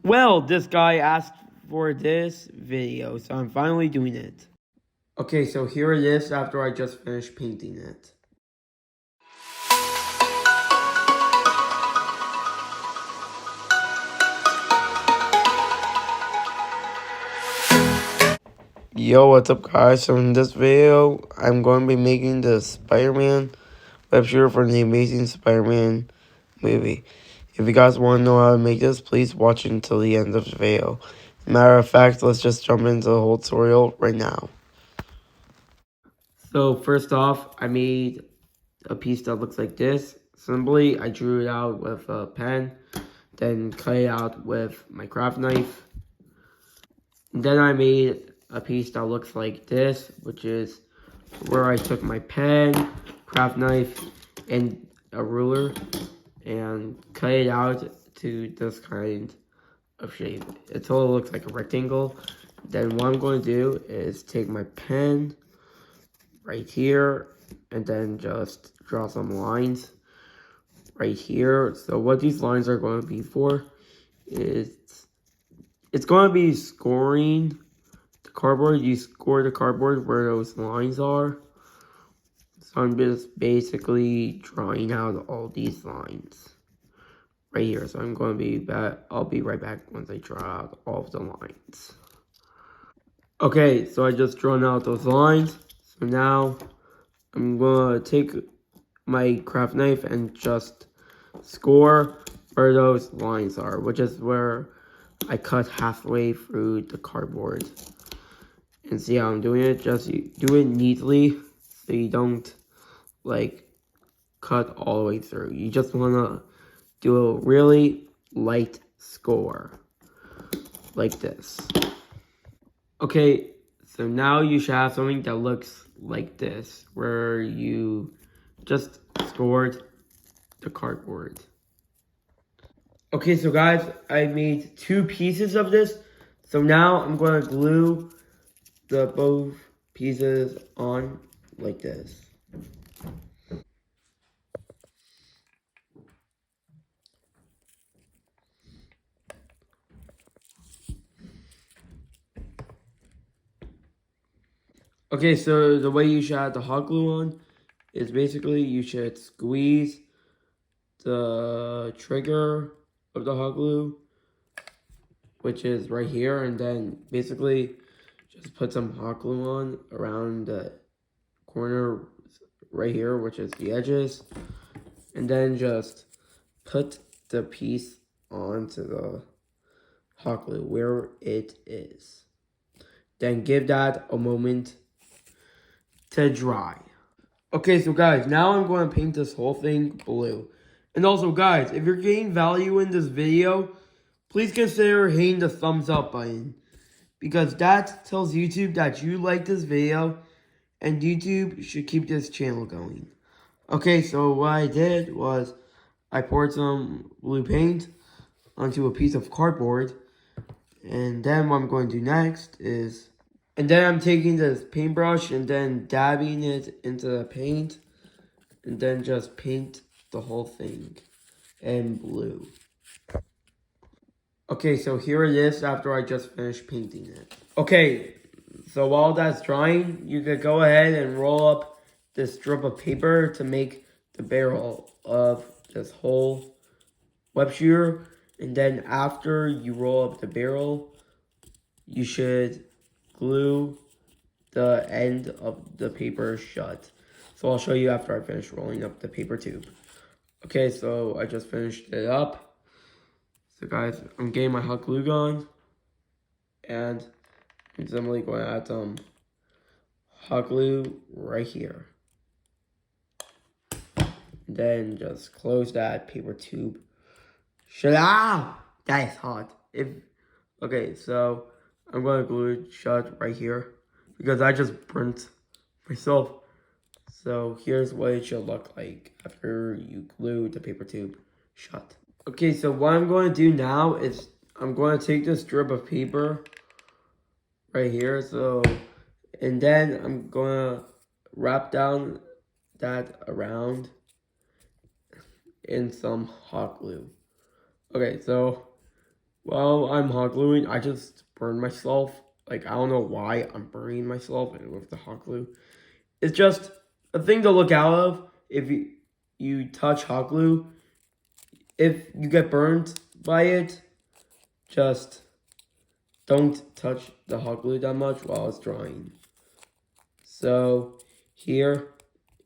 Well, this guy asked for this video, so I'm finally doing it. Okay, so here it is after I just finished painting it. Yo, what's up guys? So in this video, I'm going to be making the Spider-Man web shooter for the Amazing Spider-Man movie. If you guys want to know how to make this, please watch it until the end of the video. Matter of fact, let's just jump into the whole tutorial right now. So first off, I made a piece that looks like this. Simply, I drew it out with a pen, then cut it out with my craft knife. And then I made a piece that looks like this, which is where I took my pen, craft knife, and a ruler, and cut it out to this kind of shape until it looks like a rectangle. Then what I'm going to do is take my pen right here and then just draw some lines right here. So what these lines are going to be for is it's going to be scoring the cardboard. You score the cardboard where those lines are. So I'm just basically drawing out all these lines right here. So I'm going to be back. I'll be right back once I draw out all of the lines. Okay, so I just drawn out those lines. So now I'm going to take my craft knife and just score where those lines are, which is where I cut halfway through the cardboard. And see how I'm doing it? Just do it neatly so you don't like cut all the way through. You just want to do a really light score like this. Okay, so now you should have something that looks like this, where you just scored the cardboard. Okay, so guys, I made 2 pieces of this. So now I'm going to glue the both pieces on like this. Okay, so the way you should add the hot glue on is basically you should squeeze the trigger of the hot glue, which is right here, and then basically just put some hot glue on around the corner right here, which is the edges, and then just put the piece onto the hot glue where it is. Then give that a moment to dry. Okay, so guys, now I'm going to paint this whole thing blue. And also, guys, if you're getting value in this video, please consider hitting the thumbs up button, because that tells YouTube that you like this video, and YouTube should keep this channel going. Okay, so what I did was I poured some blue paint onto a piece of cardboard, and then what I'm going to do next is, and then I'm taking this paintbrush and then dabbing it into the paint, and then just paint the whole thing in blue. Okay, so here it is after I just finished painting it. Okay, so while that's drying, you could go ahead and roll up this strip of paper to make the barrel of this whole web shooter. And then after you roll up the barrel, you should glue the end of the paper shut. So I'll show you after I finish rolling up the paper tube. Okay, so I just finished it up. So guys, I'm getting my hot glue gun, and I'm simply going to add some hot glue right here. Then just close that paper tube. Shut up! That is hot. Okay, so I'm going to glue it shut right here because I just burnt myself. So here's what it should look like after you glue the paper tube shut. Okay, so what I'm going to do now is I'm going to take this strip of paper right here. And then I'm going to wrap down that around in some hot glue. Okay, so Well, I'm hot gluing. I just burned myself. Like, I don't know why I'm burning myself with the hot glue. It's just a thing to look out of if you touch hot glue. If you get burned by it, just don't touch the hot glue that much while it's drying. So here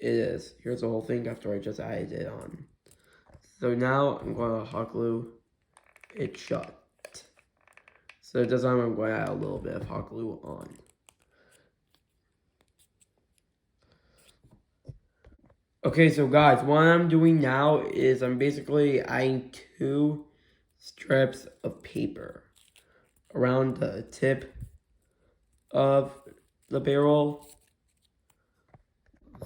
it is. Here's the whole thing after I just added it on. So now I'm going to hot glue it shut. So this time I'm going to add a little bit of hot glue on. Okay, so guys, what I'm doing now is I'm basically adding 2 strips of paper around the tip of the barrel.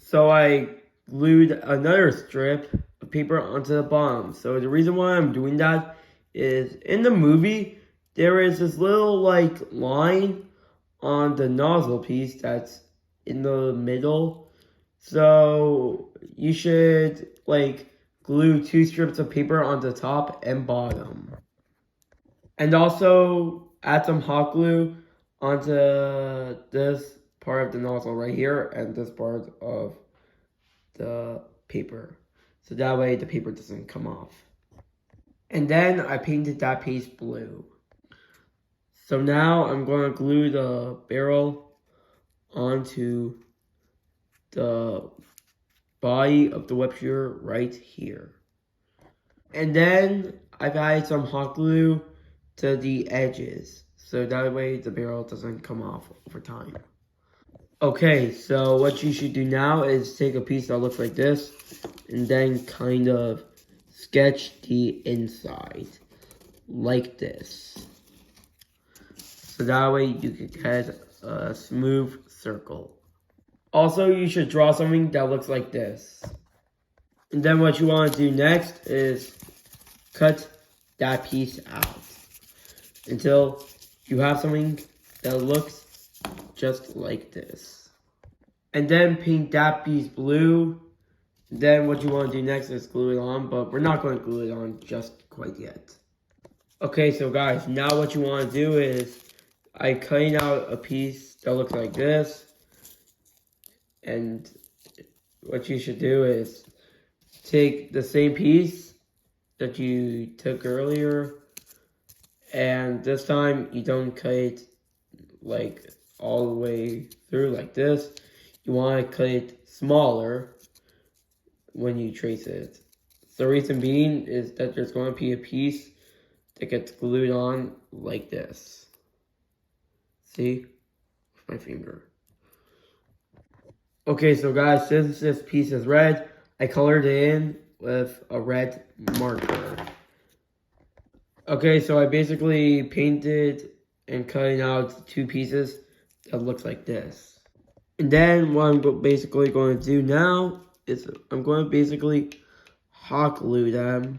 So I glued another strip of paper onto the bottom. So the reason why I'm doing that is in the movie, there is this little like line on the nozzle piece that's in the middle. So you should like glue 2 strips of paper on the top and bottom. And also add some hot glue onto this part of the nozzle right here and this part of the paper. So that way the paper doesn't come off. And then I painted that piece blue. So now I'm going to glue the barrel onto the body of the web shooter right here. And then I've added some hot glue to the edges. So that way the barrel doesn't come off over time. Okay, so what you should do now is take a piece that looks like this and then kind of sketch the inside like this. So that way you can get a smooth circle. Also, you should draw something that looks like this. And then what you want to do next is cut that piece out until you have something that looks just like this. And then paint that piece blue. Then what you want to do next is glue it on, but we're not going to glue it on just quite yet. Okay, so guys, now what you want to do is I'm cutting out a piece that looks like this. And what you should do is take the same piece that you took earlier, and this time you don't cut it like all the way through like this. You want to cut it smaller when you trace it. The reason being is that there's going to be a piece that gets glued on like this. See? With my finger. Okay, so guys, since this piece is red, I colored it in with a red marker. Okay, so I basically painted and cutting out 2 pieces that looks like this. And then what I'm basically going to do now is I'm going to basically hot glue them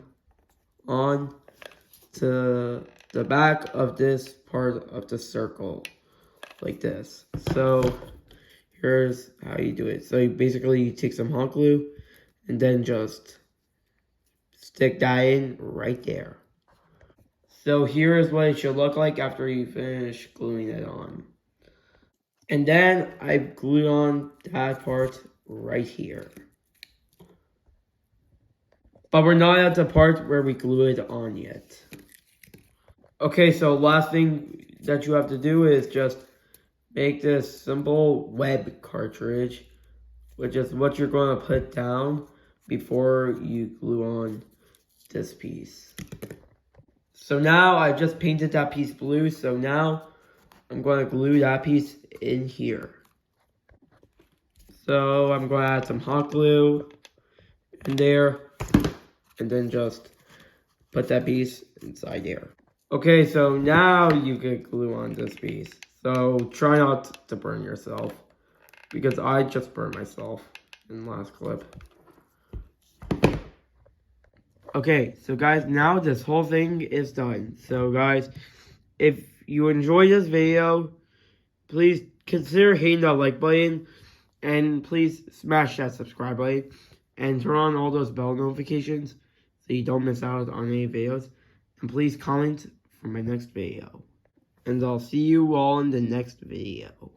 on to the back of this part of the circle like this. So here's how you do it. So you take some hot glue and then just stick that in right there. So here's what it should look like after you finish gluing it on. And then I glued on that part right here. But we're not at the part where we glue it on yet. Okay, so last thing that you have to do is just make this simple web cartridge, which is what you're going to put down before you glue on this piece. So now I just painted that piece blue, so now I'm going to glue that piece in here. So I'm going to add some hot glue in there, and then just put that piece inside there. Okay, so now you can glue on this piece. So try not to burn yourself, because I just burned myself in the last clip. Okay, so guys, now this whole thing is done. So guys, if you enjoyed this video, please consider hitting that like button, and please smash that subscribe button, and turn on all those bell notifications so you don't miss out on any videos. And please comment for my next video. And I'll see you all in the next video.